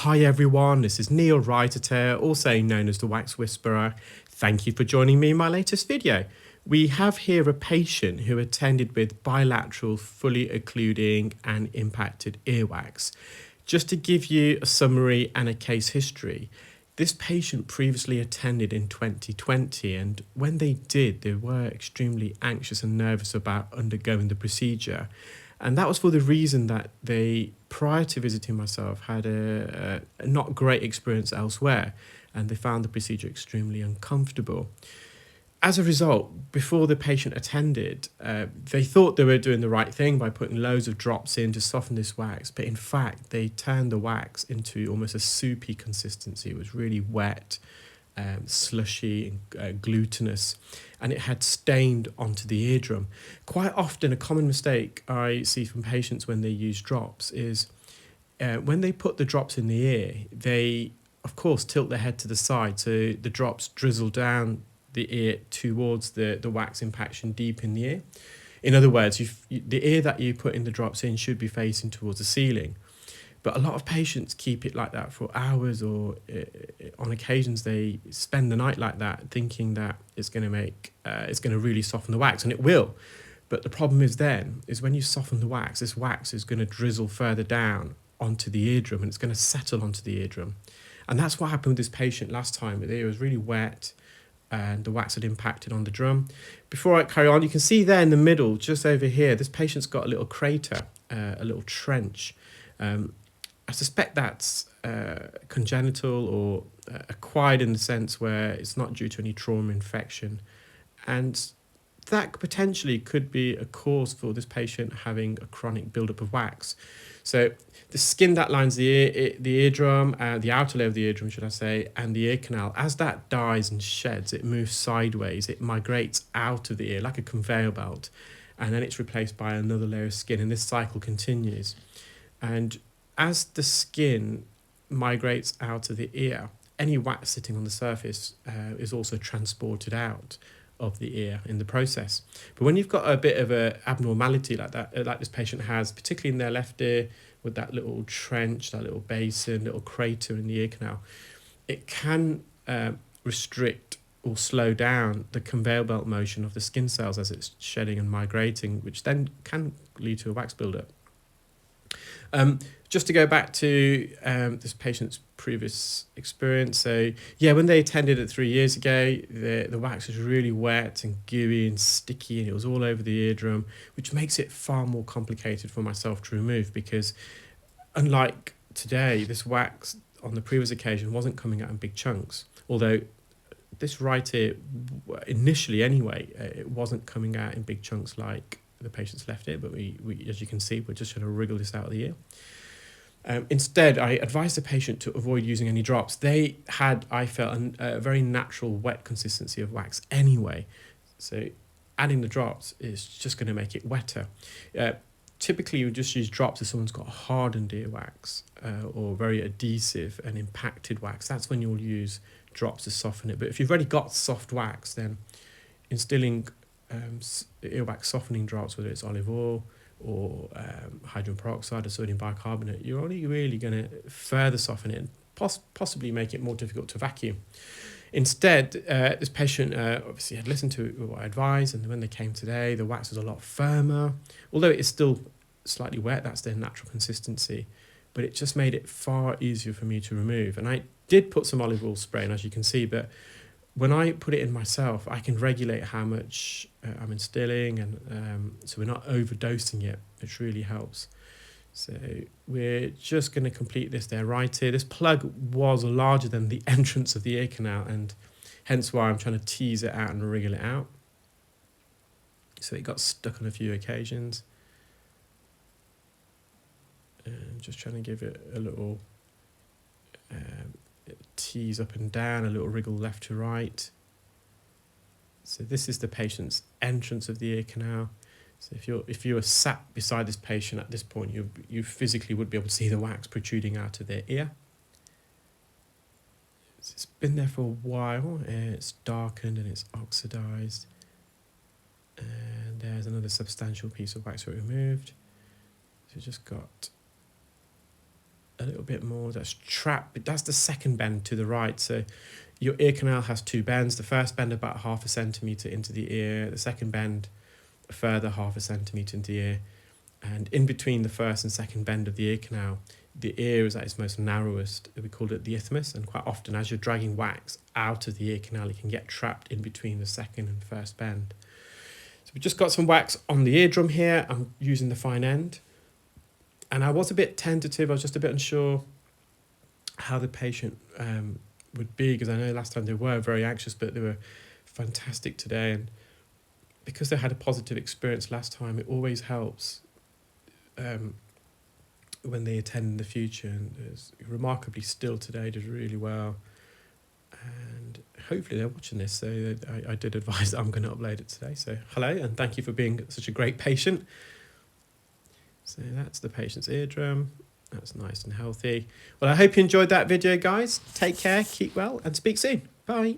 Hi everyone, this is Neel Raithatha, also known as the Wax Whisperer. Thank you for joining me in my latest video. We have here a patient who attended with bilateral, fully occluding and impacted earwax. Just to give you a summary and a case history, this patient previously attended in 2020, and when they did, they were extremely anxious and nervous about undergoing the procedure. And that was for the reason that they, prior to visiting myself, had a not great experience elsewhere, and they found the procedure extremely uncomfortable. As a result, before the patient attended, they thought they were doing the right thing by putting loads of drops in to soften this wax, but in fact, they turned the wax into almost a soupy consistency. It was really wet, slushy and glutinous, and it had stained onto the eardrum. Quite often, a common mistake I see from patients when they use drops is when they put the drops in the ear, they, of course, tilt their head to the side, so the drops drizzle down the ear towards the wax impaction deep in the ear. In other words, the ear that you put in the drops in should be facing towards the ceiling. But a lot of patients keep it like that for hours, or on occasions they spend the night like that, thinking that it's going to really soften the wax, and it will. But the problem is when you soften the wax, this wax is going to drizzle further down onto the eardrum, and it's going to settle onto the eardrum. And that's what happened with this patient last time. The ear was really wet, and the wax had impacted on the drum. Before I carry on, you can see there in the middle, just over here, this patient's got a little crater, a little trench. I suspect that's congenital or acquired, in the sense where it's not due to any trauma infection. And that potentially could be a cause for this patient having a chronic buildup of wax. So the skin that lines the eardrum, the outer layer of the eardrum, should I say, and the ear canal, as that dies and sheds, it moves sideways, it migrates out of the ear like a conveyor belt, and then it's replaced by another layer of skin, and this cycle continues. And as the skin migrates out of the ear, any wax sitting on the surface is also transported out of the ear in the process. But when you've got a bit of an abnormality like that, like this patient has, particularly in their left ear, with that little trench, that little basin, little crater in the ear canal, it can restrict or slow down the conveyor belt motion of the skin cells as it's shedding and migrating, which then can lead to a wax buildup. Just to go back to this patient's previous experience, so yeah, when they attended it 3 years ago, the wax was really wet and gooey and sticky, and it was all over the eardrum, which makes it far more complicated for myself to remove, because unlike today, this wax on the previous occasion wasn't coming out in big chunks, although this right ear, initially anyway, it wasn't coming out in big chunks like the patient's left ear, but we as you can see, we're just trying to wriggle this out of the ear. Instead, I advised the patient to avoid using any drops. They had, I felt, a very natural wet consistency of wax anyway, so adding the drops is just going to make it wetter. Typically, you would just use drops if someone's got hardened earwax or very adhesive and impacted wax. That's when you'll use drops to soften it. But if you've already got soft wax, then instilling earwax softening drops, whether it's olive oil or hydrogen peroxide or sodium bicarbonate, you're only really going to further soften it and possibly make it more difficult to vacuum. Instead, this patient obviously had listened to what I advised, and when they came today, the wax was a lot firmer, although it is still slightly wet. That's their natural consistency, but it just made it far easier for me to remove. And I did put some olive oil spray in, as you can see, but when I put it in myself, I can regulate how much I'm instilling, and so we're not overdosing it, which really helps. So we're just going to complete this there right here. This plug was larger than the entrance of the ear canal, and hence why I'm trying to tease it out and wriggle it out. So it got stuck on a few occasions. And just trying to give it a little tease up and down, a little wriggle left to right. So this is the patient's entrance of the ear canal. So if you were sat beside this patient at this point, you physically would be able to see the wax protruding out of their ear. It's been there for a while, it's darkened and it's oxidized. And there's another substantial piece of wax we removed. So we've just got a little bit more. That's trapped, but that's the second bend to the right. So your ear canal has two bends. The first bend about 1/2 centimetre into the ear. The second bend a further 1/2 centimetre into the ear. And in between the first and second bend of the ear canal, the ear is at its most narrowest. We call it the isthmus. And quite often, as you're dragging wax out of the ear canal, it can get trapped in between the second and first bend. So we've just got some wax on the eardrum here. I'm using the fine end. And I was a bit tentative. I was just a bit unsure how the patient would be, because I know last time they were very anxious, but they were fantastic today. And because they had a positive experience last time, it always helps when they attend in the future. And it's remarkably still today, did really well. And hopefully they're watching this. So I did advise that I'm going to upload it today. So hello, and thank you for being such a great patient. So that's the patient's eardrum. That's nice and healthy. Well, I hope you enjoyed that video, guys. Take care, keep well, and speak soon. Bye.